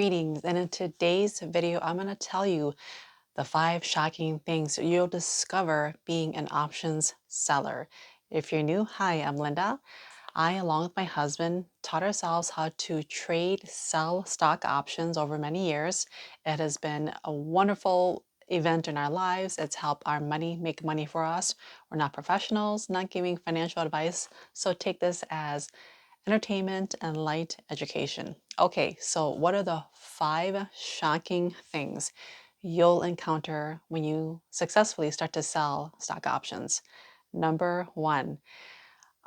Greetings, and in today's video, I'm going to tell you the 5 shocking things you'll discover being an options seller. If you're new, hi, I'm Linda. I, along with my husband, taught ourselves how to trade, sell stock options over many years. It has been a wonderful event in our lives. It's helped our money make money for us. We're not professionals, not giving financial advice, so take this as entertainment and light education. Okay, so what are the 5 shocking things you'll encounter when you successfully start to sell stock options? Number 1,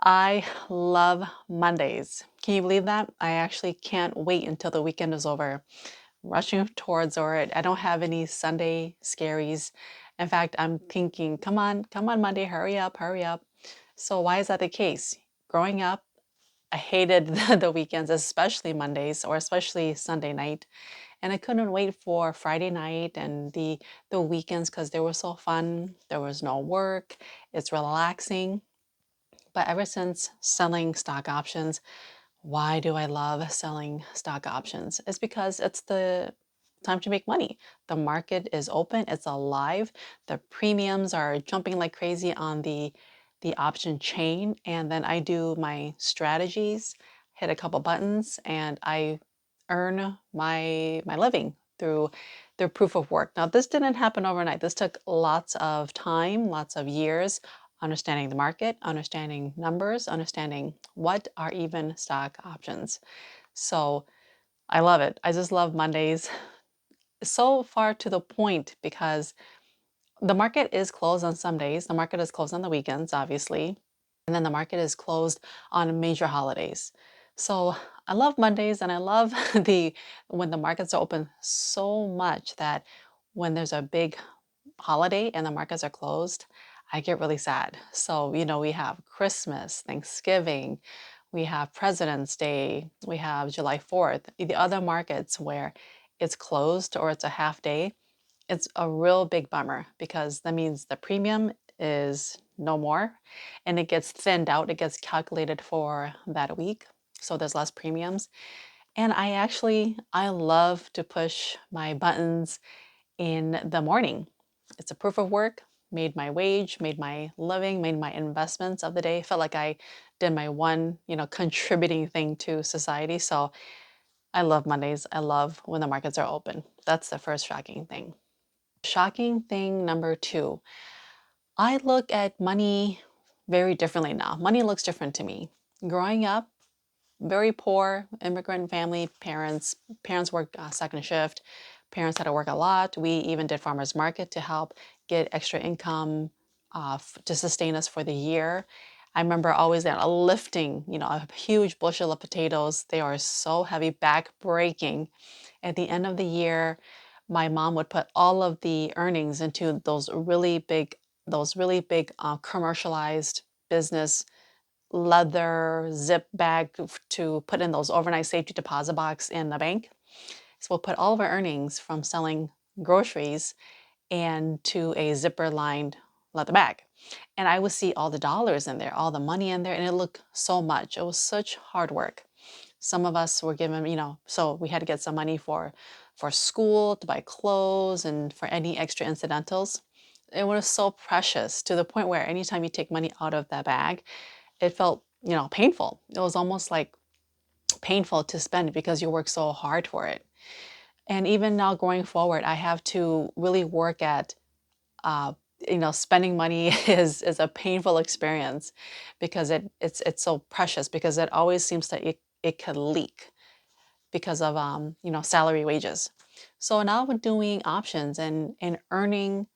I love Mondays. Can you believe that? I actually can't wait until the weekend is over. Rushing towards or I don't have any Sunday scaries. In fact, I'm thinking, come on, Monday, hurry up, hurry up. So why is that the case? Growing up, I hated the weekends, especially Mondays or especially Sunday night. And I couldn't wait for Friday night and the weekends because they were so fun. There was no work. It's relaxing. But ever since selling stock options, why do I love selling stock options? It's because it's the time to make money. The market is open, it's alive. The premiums are jumping like crazy on the option chain, and then I do my strategies, hit a couple buttons, and I earn my living through proof of work. Now, this didn't happen overnight. This took lots of time, lots of years, understanding the market, understanding numbers, understanding what are even stock options. So I love it. I just love Mondays so far to the point because the market is closed on some days. The market is closed on the weekends, obviously. And then the market is closed on major holidays. So I love Mondays and I love the when the markets are open so much that when there's a big holiday and the markets are closed, I get really sad. So, we have Christmas, Thanksgiving, we have President's Day, we have July 4th. The other markets where it's closed or it's a half day, it's a real big bummer because that means the premium is no more and it gets thinned out. It gets calculated for that week. So there's less premiums. And I love to push my buttons in the morning. It's a proof of work, made my wage, made my living, made my investments of the day. Felt like I did my one, contributing thing to society. So I love Mondays. I love when the markets are open. That's the first shocking thing. Shocking thing number 2, I look at money very differently now. Money looks different to me. Growing up, very poor immigrant family, parents worked second shift. Parents had to work a lot. We even did farmers market to help get extra income to sustain us for the year. I remember always lifting, a huge bushel of potatoes. They are so heavy, back breaking. At the end of the year, my mom would put all of the earnings into those really big commercialized business leather zip bag to put in those overnight safety deposit box in the bank. So we'll put all of our earnings from selling groceries and to a zipper lined leather bag. And I would see all the dollars in there, all the money in there, and it looked so much. It was such hard work. Some of us were given, so we had to get some money for school, to buy clothes, and for any extra incidentals. It was so precious to the point where anytime you take money out of that bag, it felt, painful. It was almost like painful to spend because you work so hard for it. And even now going forward, I have to really work at, uh, spending money is a painful experience because it's so precious because it always seems that it could leak because of salary wages. So now we're doing options and earning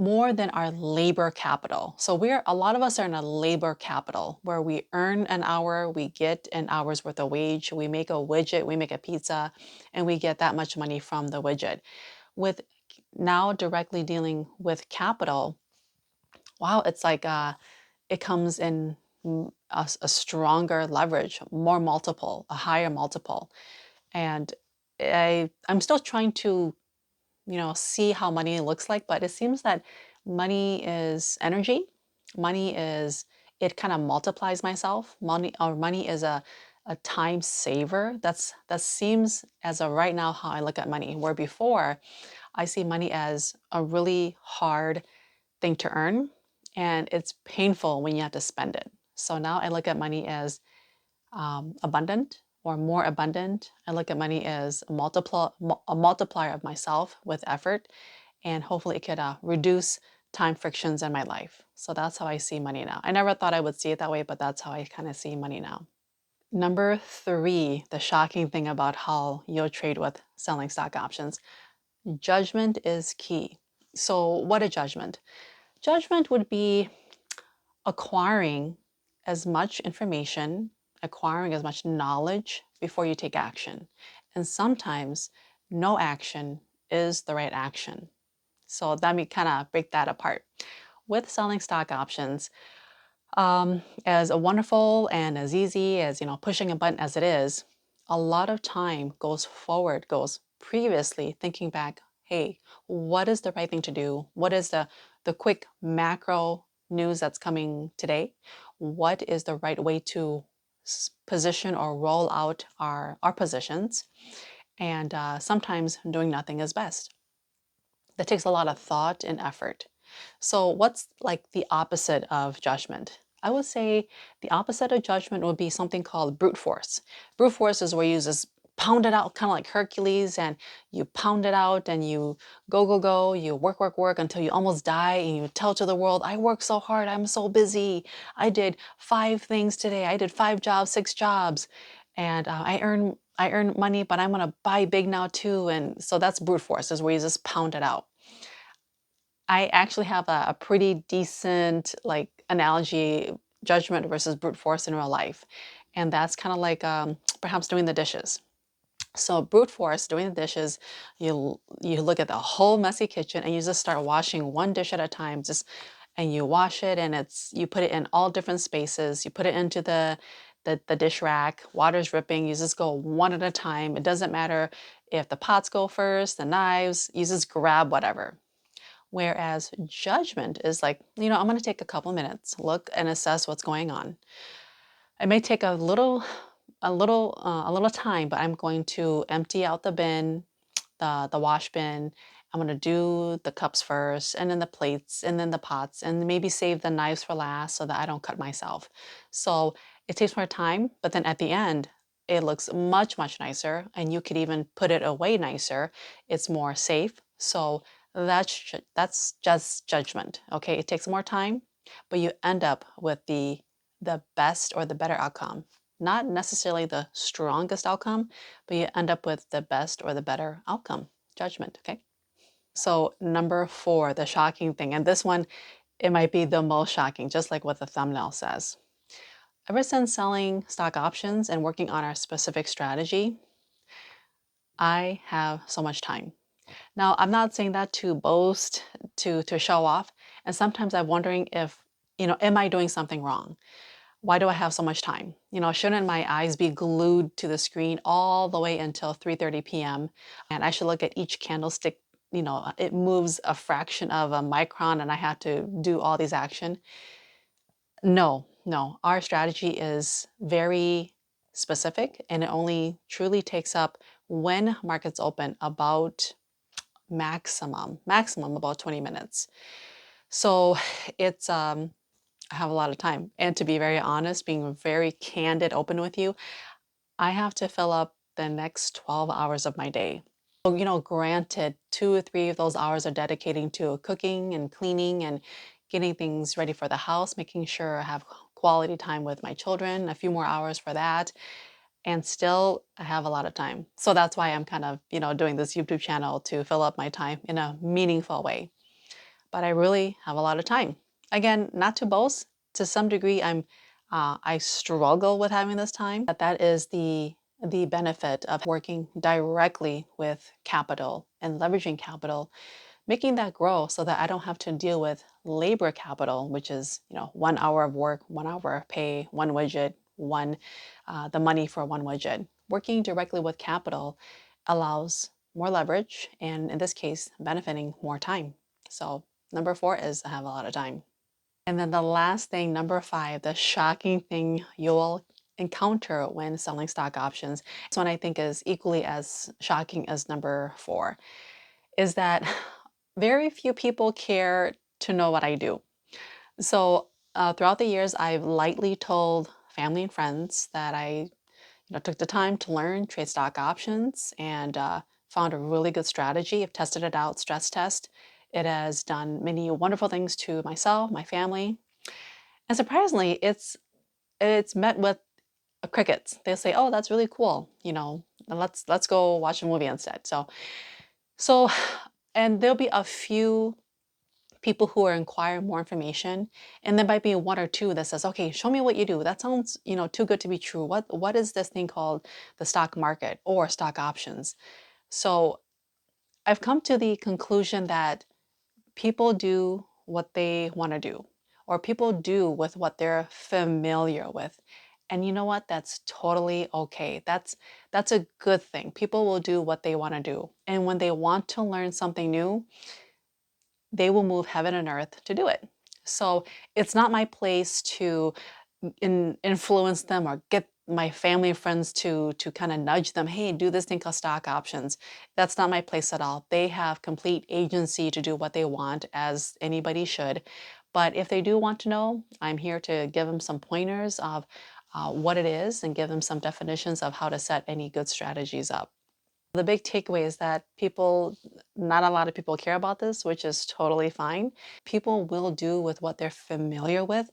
more than our labor capital. So a lot of us are in a labor capital where we earn an hour, we get an hour's worth of wage, we make a widget, we make a pizza, and we get that much money from the widget. With now directly dealing with capital, wow, it's like it comes in a stronger leverage, more multiple, a higher multiple. And I'm still trying to see how money looks like, but it seems that money is energy. Money is, it kind of multiplies myself. Money is a time saver. That seems as of right now how I look at money. Where before I see money as a really hard thing to earn, and it's painful when you have to spend it. So now I look at money as abundant or more abundant. I look at money as a multiplier of myself with effort, and hopefully it could reduce time frictions in my life. So that's how I see money now. I never thought I would see it that way, but that's how I kind of see money now. Number three, the shocking thing about how you'll trade with selling stock options. Judgment is key. So, what a judgment? Judgment would be acquiring as much information, acquiring as much knowledge before you take action. And sometimes no action is the right action. So let me kind of break that apart. With selling stock options, as wonderful and as easy as pushing a button as it is, a lot of time goes forward, goes previously thinking back. Hey, what is the right thing to do? What is the quick macro news that's coming today? What is the right way to position or roll out our positions? And sometimes doing nothing is best. That takes a lot of thought and effort. So, what's like the opposite of judgment? I would say the opposite of judgment would be something called brute force. Brute force is where you just pound it out, kind of like Hercules, and you pound it out and you go, go, go, you work, work, work until you almost die, and you tell to the world, I work so hard, I'm so busy. I did 5 things today, I did 5 jobs, 6 jobs, and I earn money, but I'm gonna buy big now too. And so that's brute force, is where you just pound it out. I actually have a pretty decent like analogy, judgment versus brute force in real life. And that's kind of like perhaps doing the dishes. So brute force, doing the dishes, you look at the whole messy kitchen and you just start washing one dish at a time, just and you wash it, and you put it in all different spaces. You put it into the dish rack, water's dripping, you just go one at a time. It doesn't matter if the pots go first, the knives, you just grab whatever. Whereas judgment is like, I'm going to take a couple minutes, look and assess what's going on. It may take a little time, but I'm going to empty out the bin, the wash bin. I'm going to do the cups first, and then the plates, and then the pots, and maybe save the knives for last so that I don't cut myself. So it takes more time, but then at the end, it looks much, much nicer, and you could even put it away nicer. It's more safe. So that's just judgment. Okay, it takes more time, but you end up with the best or the better outcome. Not necessarily the strongest outcome, but you end up with the best or the better outcome. Judgment. Okay. So number four, the shocking thing, and this one, it might be the most shocking, just like what the thumbnail says. Ever since selling stock options and working on our specific strategy, I have so much time. Now, I'm not saying that to boast, to show off. And sometimes I'm wondering if, am I doing something wrong? Why do I have so much time? Shouldn't my eyes be glued to the screen all the way until 3:30 p.m.? And I should look at each candlestick, it moves a fraction of a micron and I have to do all these action. No, no. Our strategy is very specific, and it only truly takes up when markets open about maximum about 20 minutes. So it's I have a lot of time. And to be very honest, being very candid, open with you, I have to fill up the next 12 hours of my day. So, granted, 2 or 3 of those hours are dedicating to cooking and cleaning and getting things ready for the house, making sure I have quality time with my children, a few more hours for that. And still, I have a lot of time. So that's why I'm kind of, doing this YouTube channel to fill up my time in a meaningful way. But I really have a lot of time. Again, not to boast. To some degree, I struggle with having this time, but that is the benefit of working directly with capital and leveraging capital, making that grow so that I don't have to deal with labor capital, which is 1 hour of work, 1 hour of pay, one widget, the money for one widget. Working directly with capital allows more leverage, and in this case, benefiting more time. So number four is I have a lot of time. And then the last thing, number five, the shocking thing you'll encounter when selling stock options. This one I think is equally as shocking as number 4, is that very few people care to know what I do. So throughout the years, I've lightly told family and friends that I took the time to learn trade stock options and found a really good strategy. I've tested it out, stress test. It has done many wonderful things to myself, my family, and surprisingly, it's met with crickets. They'll say, "Oh, that's really cool. Let's go watch a movie instead." So, and there'll be a few people who are inquiring more information, and there might be one or two that says, "Okay, show me what you do. That sounds, too good to be true. What is this thing called the stock market or stock options?" So I've come to the conclusion that people do what they want to do, or people do with what they're familiar with. And you know what? That's totally okay. That's a good thing. People will do what they want to do. And when they want to learn something new, they will move heaven and earth to do it. So it's not my place to influence them or get my family and friends to kind of nudge them, hey, do this thing called stock options. That's not my place at all. They have complete agency to do what they want, as anybody should. But if they do want to know, I'm here to give them some pointers of what it is and give them some definitions of how to set any good strategies up. The big takeaway is that not a lot of people care about this, which is totally fine. People will do with what they're familiar with.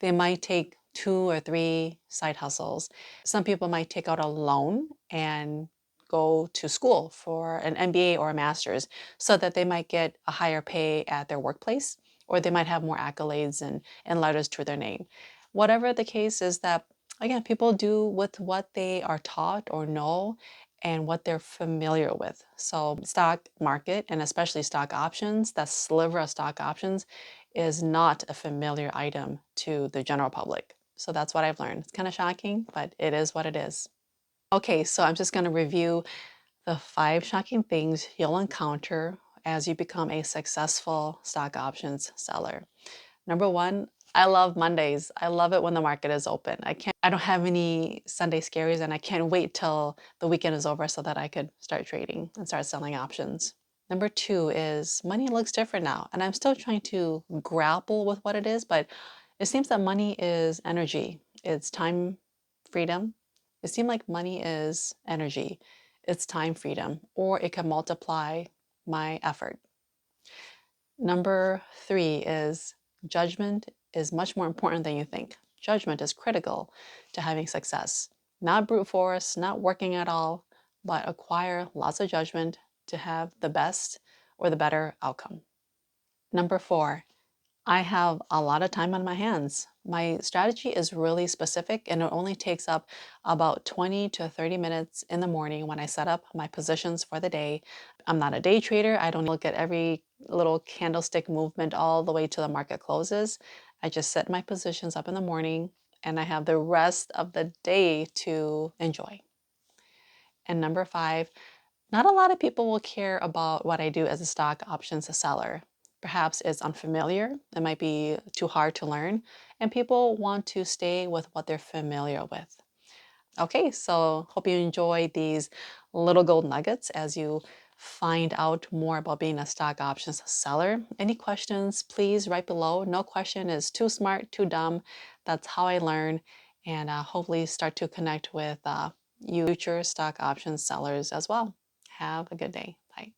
They might take 2 or 3 side hustles. Some people might take out a loan and go to school for an MBA or a master's so that they might get a higher pay at their workplace, or they might have more accolades and letters to their name. Whatever the case is, that again, people do with what they are taught or know and what they're familiar with. So stock market, and especially stock options, that sliver of stock options, is not a familiar item to the general public. So that's what I've learned. It's kind of shocking, but it is what it is. Okay, so I'm just going to review the 5 shocking things you'll encounter as you become a successful stock options seller. Number 1, I love Mondays. I love it when the market is open. I don't have any Sunday scaries, and I can't wait till the weekend is over so that I could start trading and start selling options. Number 2 is money looks different now, and I'm still trying to grapple with what it is, but it seems that money is energy. It's time freedom. It seems like money is energy. It's time freedom, or it can multiply my effort. Number 3 is judgment is much more important than you think. Judgment is critical to having success. Not brute force, not working at all, but acquire lots of judgment to have the best or the better outcome. Number 4, I have a lot of time on my hands. My strategy is really specific, and it only takes up about 20 to 30 minutes in the morning when I set up my positions for the day. I'm not a day trader. I don't look at every little candlestick movement all the way till the market closes. I just set my positions up in the morning, and I have the rest of the day to enjoy. And number 5, not a lot of people will care about what I do as a stock options seller. Perhaps it's unfamiliar, it might be too hard to learn, and people want to stay with what they're familiar with. Okay, so hope you enjoy these little gold nuggets as you find out more about being a stock options seller. Any questions, please write below. No question is too smart, too dumb. That's how I learn, and hopefully start to connect with you future stock options sellers as well. Have a good day. Bye.